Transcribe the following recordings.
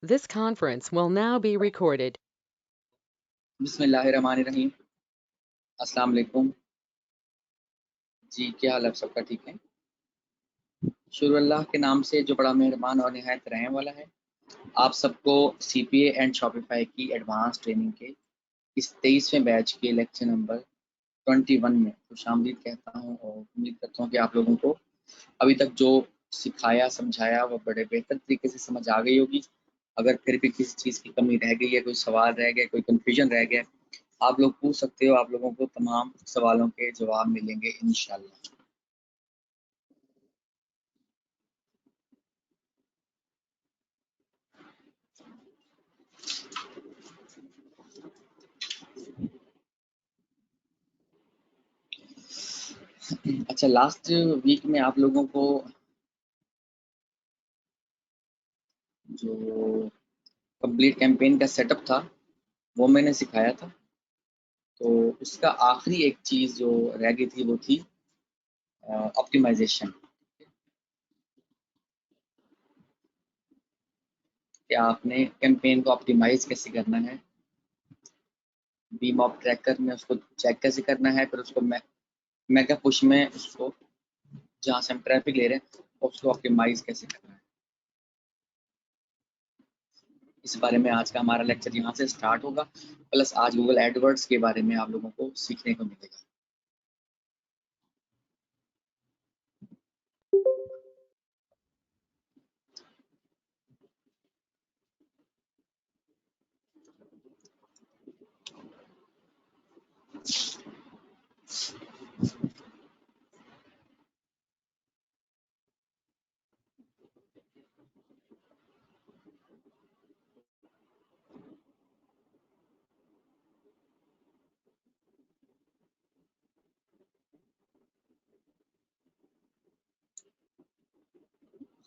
This conference will now be recorded. बिस्मिल्लाहिर्रहमानिर्रहीम। अस्सलाम वालेकुम जी, क्या हाल है? आप सबका ठीक है? शुरू अल्लाह के नाम से जो बड़ा मेहरबान और निहायत रहम वाला है। आप सबको सीपीए एंड शॉपिफाई की एडवांस ट्रेनिंग के इस 23वें बैच के लेक्चर नंबर 21 में खुशामदीद कहता हूँ और उम्मीद करता हूँ कि आप लोगों को अभी तक जो सिखाया समझाया वो बड़े बेहतर तरीके से समझ आ गई होगी। अगर फिर भी किसी चीज़ की कमी रह गई है, कोई सवाल रह गया, कोई कन्फ्यूजन रह गया, आप लोग पूछ सकते हो। आप लोगों को तमाम सवालों के जवाब मिलेंगे इंशाल्लाह। अच्छा, लास्ट वीक में आप लोगों को जो कंप्लीट कैंपेन का सेटअप था वो मैंने सिखाया था। तो उसका आखिरी एक चीज़ जो रह गई थी वो थी ऑप्टिमाइजेशन। कि आपने कैंपेन को ऑप्टिमाइज कैसे करना है, बीमॉप ट्रैकर में उसको चेक कैसे करना है, फिर उसको मेगा पुश में उसको जहाँ से हम ट्रैफिक ले रहे हैं उसको ऑप्टिमाइज कैसे करना है। इस बारे में आज का हमारा लेक्चर यहाँ से स्टार्ट होगा। प्लस आज गूगल एडवर्ड्स के बारे में आप लोगों को सीखने को मिलेगा।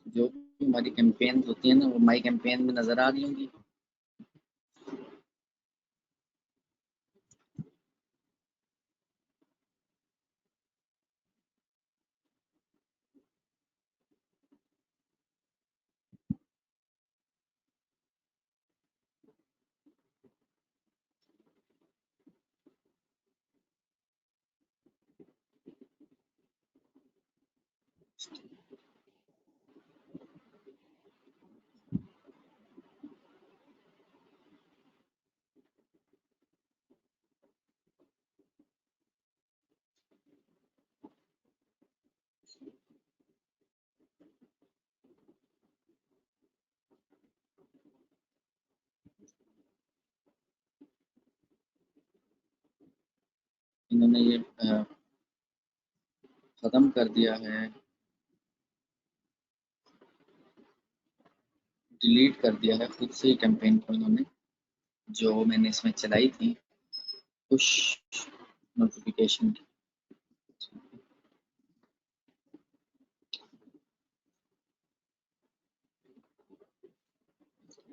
जो हमारी कैंपेन होती है ना वो माई कैंपेन में नजर आ रही होंगी। इन्होंने ये खत्म कर दिया है, डिलीट कर दिया है खुद से ही कैंपेन को इन्होंने, जो मैंने इसमें चलाई थी पुश नोटिफिकेशन की।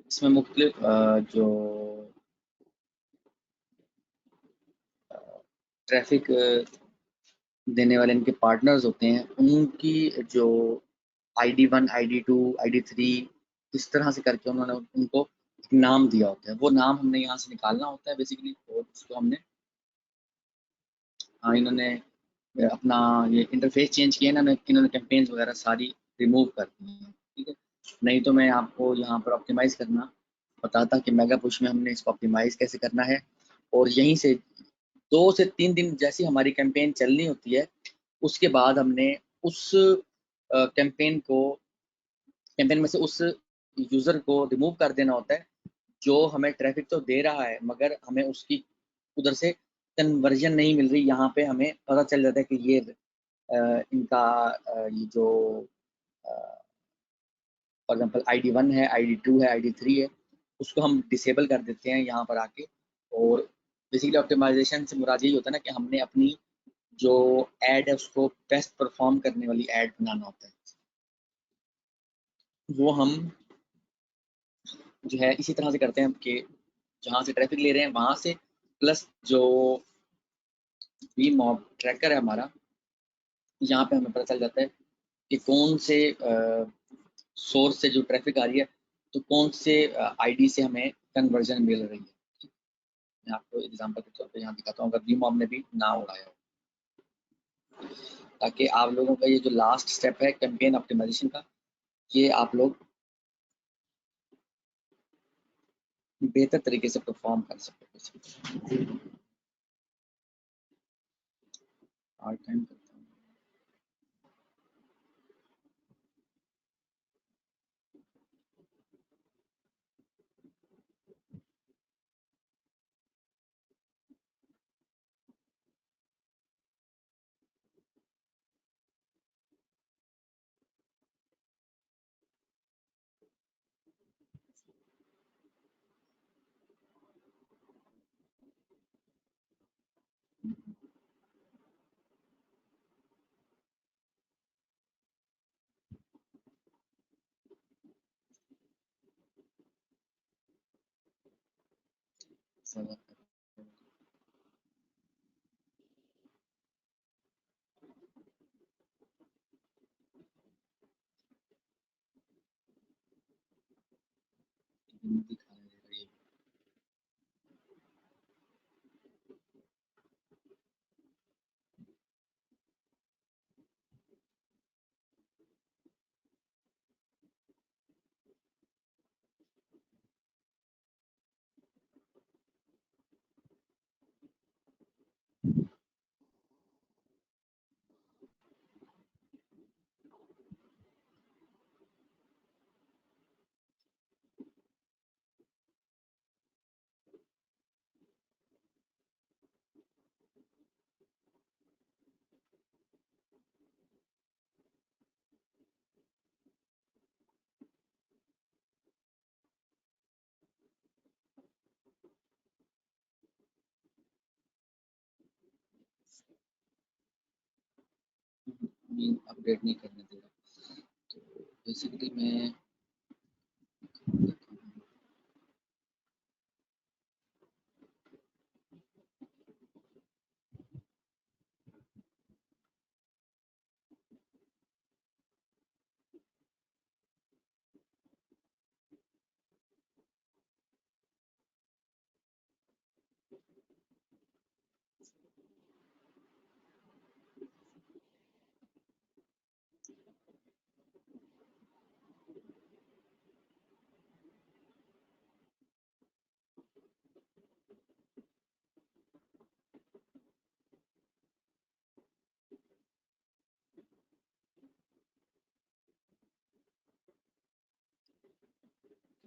इसमें मुख्तलिफ जो ट्रैफिक देने वाले इनके पार्टनर्स होते हैं उनकी जो ID1 ID2 ID3 इस तरह से करके उन्होंने उनको एक नाम दिया होता है। वो नाम हमने यहाँ से निकालना होता है बेसिकली, और उसको हमने इन्होंने अपना ये इंटरफेस चेंज किया ना, इन्होंने कैंपेन्स वगैरह सारी रिमूव कर दी हैं। ठीक है, नहीं तो मैं आपको यहाँ पर ऑप्टिमाइज करना बताता कि मेगा पुश में हमने इसको ऑप्टिमाइज कैसे करना है। और यहीं से 2 से 3 दिन जैसी हमारी कैंपेन चलनी होती है उसके बाद हमने उस कैंपेन में से उस यूज़र को रिमूव कर देना होता है जो हमें ट्रैफिक तो दे रहा है मगर हमें उसकी उधर से कन्वर्जन नहीं मिल रही। यहाँ पे हमें पता चल जाता है कि ये इनका ये जो फॉर एग्जांपल ID1 है, ID2 है, ID3 है, उसको हम डिसेबल कर देते हैं यहाँ पर आके। और बेसिकली ऑप्टिमाइजेशन से मुराद यही होता है ना कि हमने अपनी जो एड है उसको बेस्ट परफॉर्म करने वाली एड बनाना होता है। वो हम जो है इसी तरह से करते हैं कि जहाँ से ट्रैफिक ले रहे हैं वहाँ से, प्लस जो वी मॉब ट्रैकर है हमारा, यहाँ पे हमें पता चल जाता है कि कौन से सोर्स से जो ट्रैफिक आ रही है तो कौन से आईडी से हमें कन्वर्जन मिल रही है। मैं आपको एग्जांपल के तौर पे यहाँ दिखाता हूँ, अगर बीमॉम ने भी ना उड़ाया हो, ताकि आप लोगों का ये जो लास्ट स्टेप है कैंपेन ऑप्टिमाइजेशन का, ये आप लोग बेहतर तरीके से परफॉर्म कर सकते हो। हार्ड टाइम करता हूँ। अपडेट नहीं करने देगा, तो बेसिकली मैं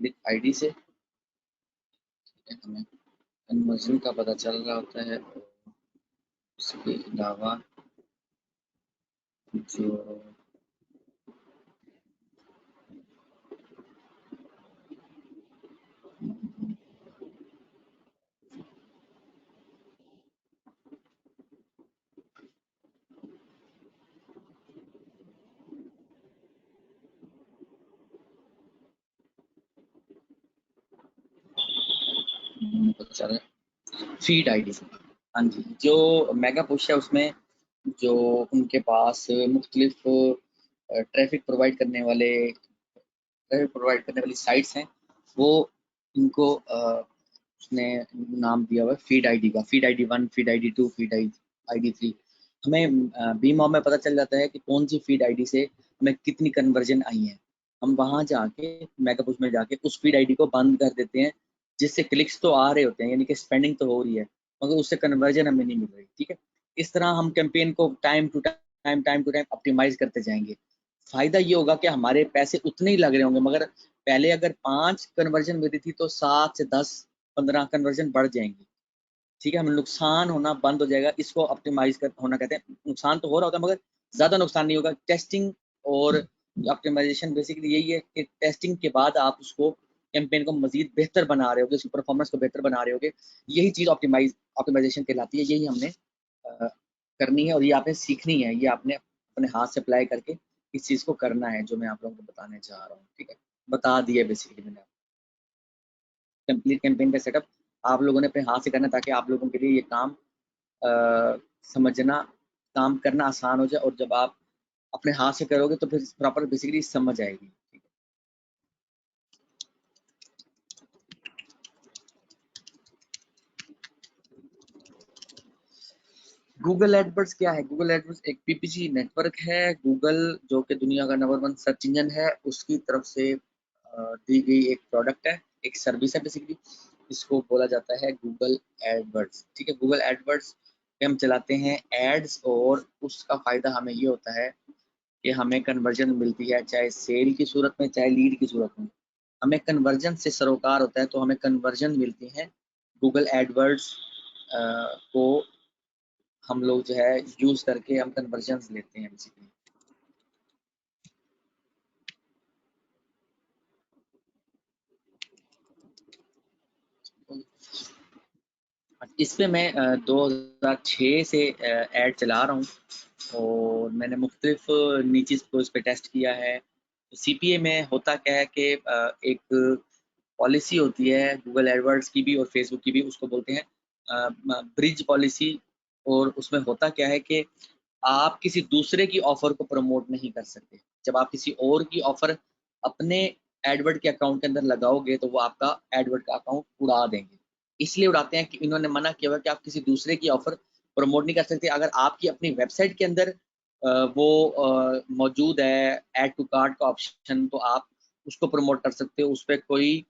क्लिक आईडी से हमें कन्वर्जन का पता चल रहा होता है। इसके अलावा जो पता चल रहा है फीड आईडी से। हाँ जी, जो मेगा पुश है उसमें जो उनके पास मुख्तलिफ ट्रैफिक प्रोवाइड करने वाली साइट्स हैं, वो इनको उसने नाम दिया हुआ है फीड आईडी का। Feed ID 1, feed ID 2, feed ID 3। हमें बीमॉम में पता चल जाता है कि कौन सी फीड आईडी से हमें कितनी कन्वर्जन आई है। हम वहां जाके मेगा पुश में जाके उस फीड आईडी को बंद कर देते हैं, जिससे क्लिक्स तो आ रहे होते हैं, यानी कि स्पेंडिंग तो हो रही है, मगर उससे कन्वर्जन हमें नहीं मिल रही। ठीक है, इस तरह हम कैंपेन को टाइम टू टाइम ऑप्टिमाइज करते जाएंगे। फायदा ये होगा कि हमारे पैसे उतने ही लग रहे होंगे, मगर पहले अगर 5 कन्वर्जन मिली थी तो 7 से 10 15 कन्वर्जन बढ़ जाएंगी। ठीक है, हमें नुकसान होना बंद हो जाएगा। इसको ऑप्टिमाइज कर होना कहते हैं। नुकसान तो हो रहा होता है, मगर ज्यादा नुकसान नहीं होगा। टेस्टिंग और ऑप्टिमाइजेशन बेसिकली यही है कि टेस्टिंग के बाद आप उसको कैंपेन को मजीद बेहतर बना रहे होगे, उसकी परफॉर्मेंस को बेहतर बना रहे होगे। यही चीज ऑप्टिमाइजेशन कहलाती है। यही हमने करनी है और ये आपने सीखनी है। ये आपने अपने हाथ से अप्लाई करके इस चीज को करना है, जो मैं आप लोगों को बताने जा रहा हूँ। ठीक है, बता दिया बेसिकली मैंने। कंप्लीट कैंपेन का सेटअप आप लोगों ने अपने हाथ से करना, ताकि आप लोगों के लिए ये काम समझना, काम करना आसान हो जाए। और जब आप अपने हाथ से करोगे तो फिर प्रॉपर बेसिकली समझ आएगी। ठीक है, गूगल एडवर्ड्स क्या है? गूगल एडवर्ड्स एक पीपीसी नेटवर्क है। गूगल जो कि दुनिया का नंबर 1 सर्च इंजन है, उसकी तरफ से दी गई एक प्रोडक्ट है, एक सर्विस है बेसिकली। इसको बोला जाता है गूगल एडवर्ड्स। ठीक है, गूगल एडवर्ड्स पे हम चलाते हैं एड्स, और उसका फ़ायदा हमें ये होता है कि हमें कन्वर्जन मिलती है, चाहे सेल की सूरत में, चाहे लीड की सूरत में। हमें कन्वर्जन से सरोकार होता है, तो हमें कन्वर्जन मिलती है। गूगल एडवर्ड्स को हम लोग जो है यूज़ करके हम कन्वर्जन्स लेते हैं बेसिकली। इस पे मैं 2006 से ऐड चला रहा हूँ, और मैंने मुख्तलिफ नीचेस को इस पे टेस्ट किया है। तो सीपीए में होता क्या है कि एक पॉलिसी होती है गूगल एडवर्ड्स की भी और फेसबुक की भी, उसको बोलते हैं ब्रिज पॉलिसी। और उसमें होता क्या है कि आप किसी दूसरे की ऑफर को प्रमोट नहीं कर सकते। जब आप किसी और की ऑफर अपने एडवर्ड के अकाउंट के अंदर लगाओगे, तो वो आपका एडवर्ड का अकाउंट उड़ा देंगे। इसलिए उड़ाते हैं कि इन्होंने मना किया हुआ कि आप किसी दूसरे की ऑफर प्रमोट नहीं कर सकते। अगर आपकी अपनी वेबसाइट के अंदर वो मौजूद है ऐड टू कार्ट का ऑप्शन, तो आप उसको प्रमोट कर सकते हो। उस पर कोई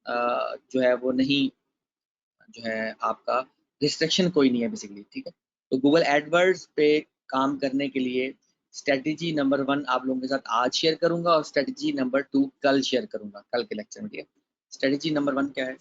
जो है वो नहीं, जो है आपका रिस्ट्रिक्शन कोई नहीं है बेसिकली। ठीक है, तो गूगल एडवर्ड्स पे काम करने के लिए स्ट्रेटजी नंबर 1 आप लोगों के साथ आज शेयर करूंगा, और स्ट्रेटजी नंबर 2 कल शेयर करूंगा, कल के लेक्चर में। ठीक है, स्ट्रेटजी नंबर 1 क्या है?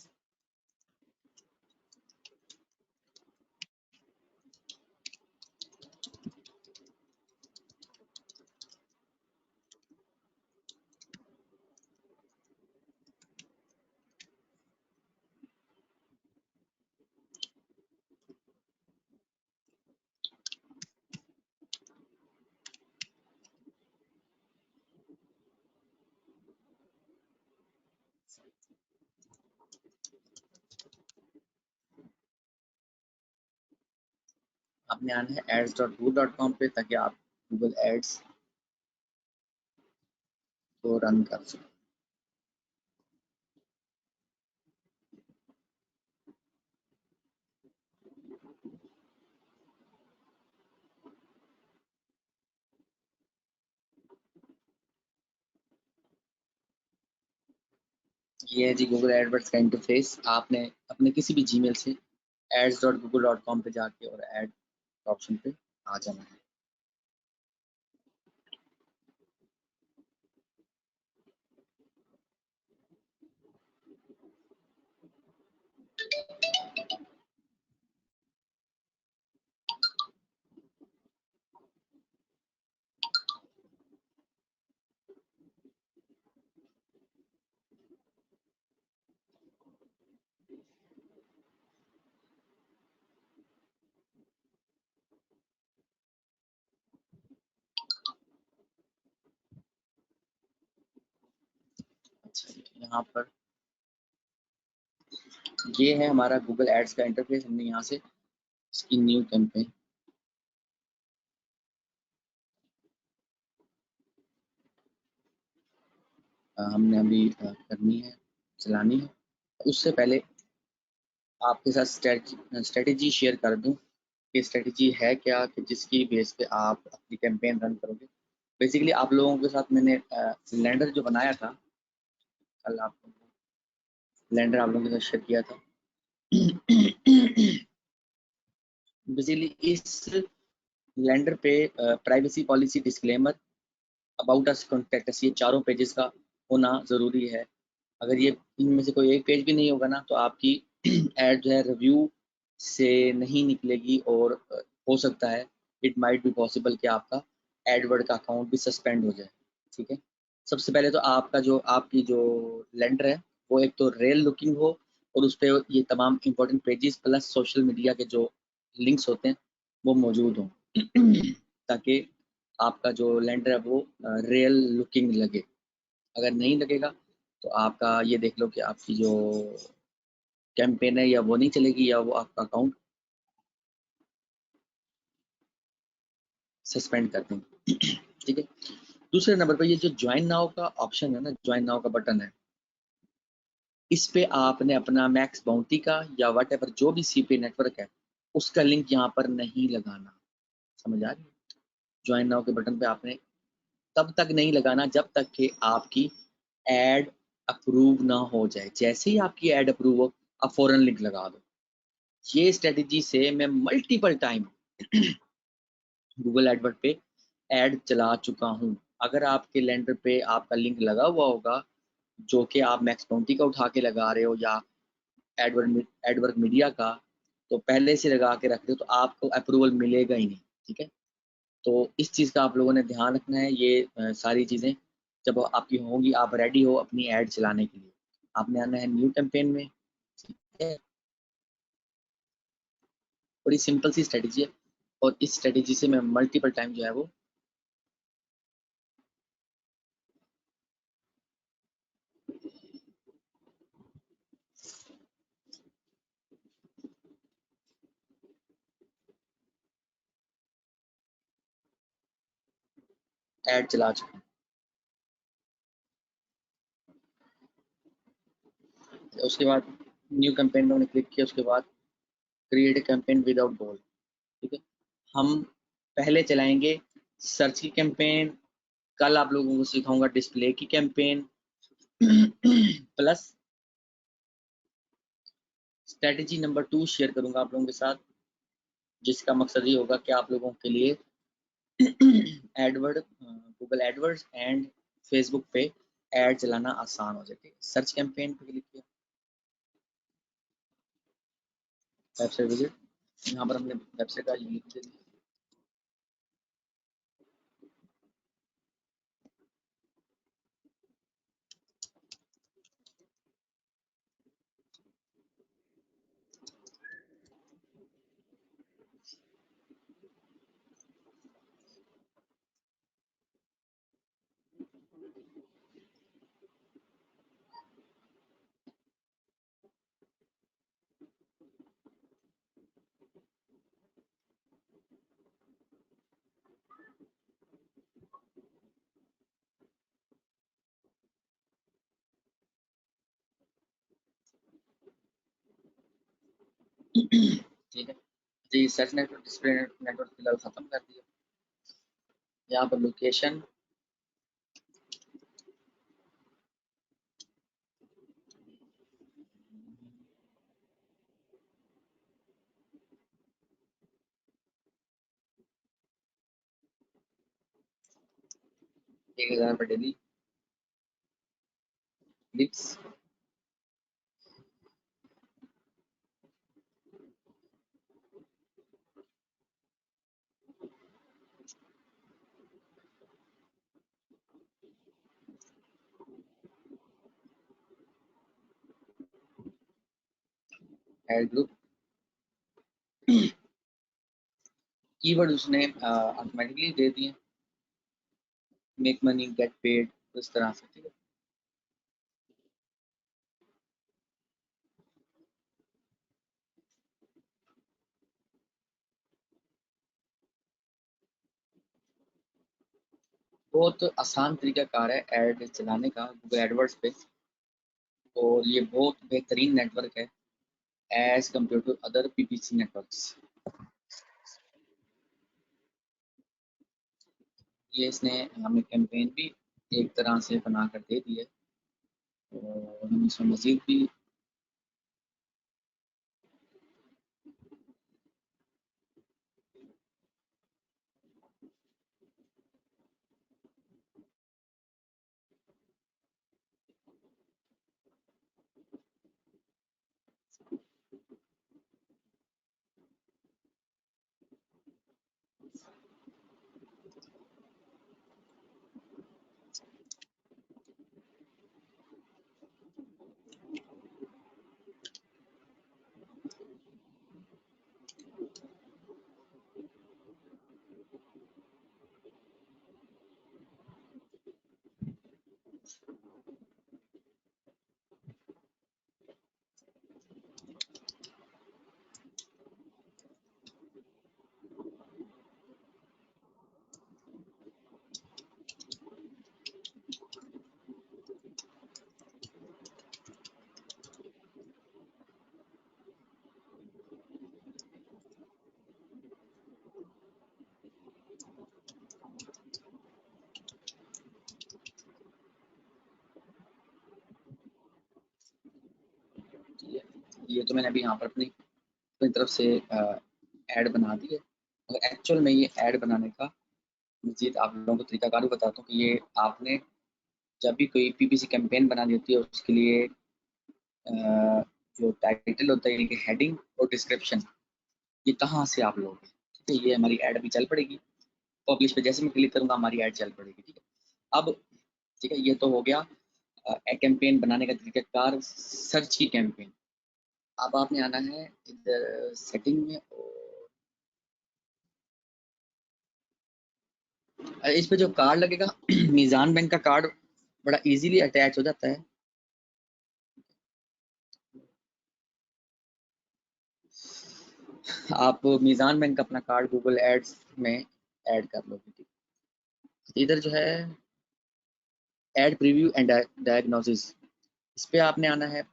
आपने आना है ads.google.com पे, ताकि आप गूगल एड्स को रन कर सकें। ये है जी गूगल एडवर्ड्स का इंटरफेस। आपने अपने किसी भी जीमेल से ads.google.com पे जाके और ऐड ऑप्शन पे आ जाना है। अच्छा, यहाँ पर ये है हमारा गूगल एड्स का इंटरफेस। हमने यहाँ से इसकी न्यू कैंपेन हमने अभी करनी है, चलानी है। उससे पहले आपके साथ स्ट्रेटजी शेयर कर दूं कि स्ट्रेटजी है क्या, कि जिसकी बेस पे आप अपनी कैंपेन रन करोगे। बेसिकली आप लोगों के साथ मैंने लैंडर जो बनाया था, कल आपको लैंडर आप लोगों के साथ शेयर किया था। बेसिकली इस लैंडर पे privacy policy, disclaimer, about us, contact us, ये चारों पेजेस का होना ज़रूरी है। अगर ये इनमें से कोई एक पेज भी नहीं होगा ना, तो आपकी एड जो है रिव्यू से नहीं निकलेगी, और हो सकता है, इट माइट बी पॉसिबल कि आपका एडवर्ड का अकाउंट भी सस्पेंड हो जाए। ठीक है, सबसे पहले तो आपका जो आपकी जो लेंडर है, वो एक तो रियल लुकिंग हो, और उस पर ये तमाम important pages plus social media के जो लिंक्स होते हैं वो मौजूद हों, ताकि आपका जो लेंडर है वो रियल लुकिंग लगे। अगर नहीं लगेगा, तो आपका ये देख लो कि आपकी जो कैंपेन है या वो नहीं चलेगी, या वो आपका अकाउंट सस्पेंड कर देंगे। ठीक है, दूसरे नंबर पर ये जो ज्वाइन नाउ का ऑप्शन है ना, ज्वाइन नाउ का बटन है, इस पे आपने अपना मैक्स बाउंटी का या वट एवर जो भी सीपी नेटवर्क है, उसका लिंक यहाँ पर नहीं लगाना। समझ आ रही है? ज्वाइन नाउ के बटन पे आपने तब तक नहीं लगाना जब तक कि आपकी एड अप्रूव ना हो जाए। जैसे ही आपकी एड अप्रूव हो, आप फौरन लिंक लगा दो। ये स्ट्रेटजी से मैं मल्टीपल टाइम गूगल एडवर्ड पे ऐड चला चुका हूँ। अगर आपके लैंडर पे आपका लिंक लगा हुआ होगा, जो कि आप मैक्स बाउंटी का उठा के लगा रहे हो या एडवर्ड मीडिया का, तो पहले से लगा के रख रहे हो, तो आपको अप्रूवल मिलेगा ही नहीं। ठीक है, तो इस चीज़ का आप लोगों ने ध्यान रखना है। ये सारी चीज़ें जब आपकी होंगी, आप रेडी हो अपनी ऐड चलाने के लिए, आपने आना है न्यू कैंपेन में। ठीक है, बड़ी सिंपल सी स्ट्रेटजी है, और इस स्ट्रेटजी से मैं मल्टीपल टाइम जो है वो ऐड चला चुका हूँ। उसके बाद न्यू कैंपेन में हमने क्लिक किया, उसके बाद क्रिएट ए कैंपेन विदाउट गोल। ठीक है, हम पहले चलाएंगे सर्च की कैंपेन, कल आप लोगों को सिखाऊंगा डिस्प्ले की campaign plus strategy number 2 share करूंगा आप लोगों के साथ, जिसका मकसद ये होगा कि आप लोगों के लिए Edward Google AdWords and Facebook पे ऐड चलाना आसान हो जाए। सर्च कैंपेन पे क्लिक किया, वेबसाइट विजिट, यहाँ पर हमने वेबसाइट का लिंक दे दिया। ठीक है जी, सर्च नेटवर्क डिस्प्ले नेटवर्क फिलहाल खत्म कर दिया। यहाँ पर लोकेशन, एक 1000 पर daily clicks, ad group, keyword उसने ऑटोमेटिकली दे दिए, मेक मनी गेट पेड, इस तरह से। ठीक है, बहुत आसान तरीका कार है ऐड चलाने का गूगल एडवर्ड्स पे, और ये बहुत बेहतरीन नेटवर्क है as compare to other PPC networks. ये इसने हमें कैंपेन भी एक तरह से बना कर दे दी है, और हम इसमें मजीद भी ये तो मैंने अभी यहाँ पर अपनी तरफ से ऐड बना दी है, मगर एक्चुअल में ये ऐड बनाने का मजीद आप लोगों को तरीकाकार भी बताता हूँ कि ये आपने जब भी कोई पीपीसी कैंपेन बनानी होती है उसके लिए जो टाइटल होता है यानी कि हेडिंग और डिस्क्रिप्शन, ये कहाँ से आप लोगे, ठीक है। ये हमारी ऐड अभी चल पड़ेगी, पब्लिश पे जैसे मैं क्लिक करूँगा हमारी ऐड चल पड़ेगी, ठीक है। अब ठीक है, ये तो हो गया कैंपेन बनाने का तरीकाकार, सर्च की कैंपेन। अब आपने आना है इधर सेटिंग में और इस पे जो कार्ड लगेगा मीज़ान बैंक का कार्ड बड़ा इजीली अटैच हो जाता है। आप मीज़ान बैंक का अपना कार्ड गूगल एड्स में ऐड कर लोगे, ठीक। इधर जो है ऐड प्रीव्यू एंड डायग्नोसिस, इस पे आपने आना है।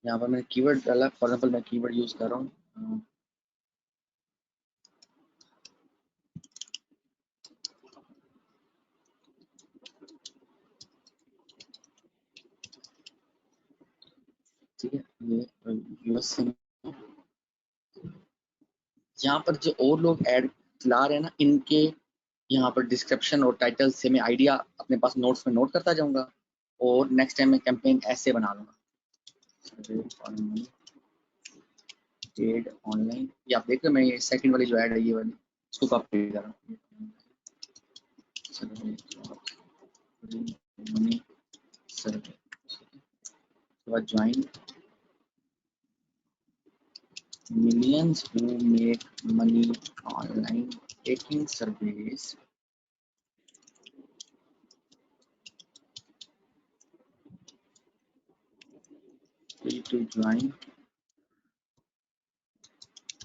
यहाँ पर मैंने कीवर्ड डाला, फॉर एग्जाम्पल मैं कीवर्ड यूज कर रहा हूँ ठीक है। ये यूएस से यहाँ पर जो और लोग ऐड चला रहे हैं ना, इनके यहाँ पर डिस्क्रिप्शन और टाइटल से मैं आइडिया अपने पास नोट्स में नोट करता जाऊंगा और नेक्स्ट टाइम मैं कैंपेन ऐसे बना लूंगा। पेड ऑनलाइन, ये आप देख रहे हो, मैं ये सेकंड वाली जो ऐड है ये वाली, इसको कॉपी कर रहा हूँ। Money survey, join millions who make money online taking surveys free to join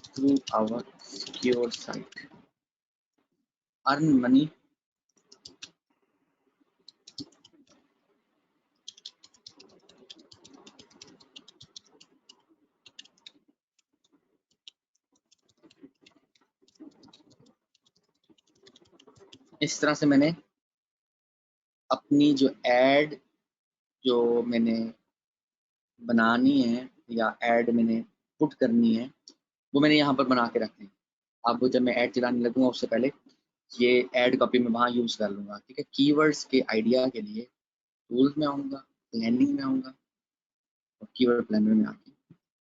through our secure site, earn money इस तरह से मैंने अपनी जो ऐड जो मैंने बनानी है या ऐड मैंने पुट करनी है वो मैंने यहाँ पर बना के रखनी है। अब जब मैं ऐड चलाने लगूंगा उससे पहले ये ऐड कॉपी में वहाँ यूज़ कर लूँगा, ठीक है। कीवर्ड्स के आइडिया के लिए टूल्स में आऊँगा, लैंडिंग में आऊँगा और कीवर्ड प्लानर में आके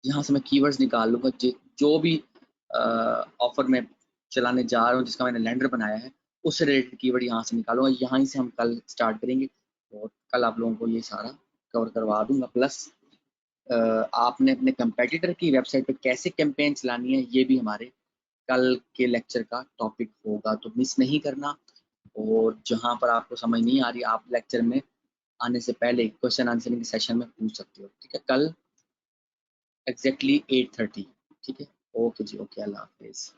यहाँ से मैं कीवर्ड्स निकाल लूँगा। जो भी ऑफर में चलाने जा रहा हूँ जिसका मैंने लैंडर बनाया है उससे रिलेटेड कीवर्ड यहाँ से निकालूंगा। यहाँ ही से हम कल स्टार्ट करेंगे और कल आप लोगों को ये सारा कवर करवा दूंगा। प्लस आपने अपने कंपेटिटर की वेबसाइट पे कैसे कैंपेन चलानी है ये भी हमारे कल के लेक्चर का टॉपिक होगा, तो मिस नहीं करना। और जहाँ पर आपको समझ नहीं आ रही आप लेक्चर में आने से पहले क्वेश्चन आंसरिंग सेशन में पूछ सकते हो, ठीक है। कल एग्जैक्टली 8:30, ठीक है। ओके जी, ओके, अल्लाह हाफिज।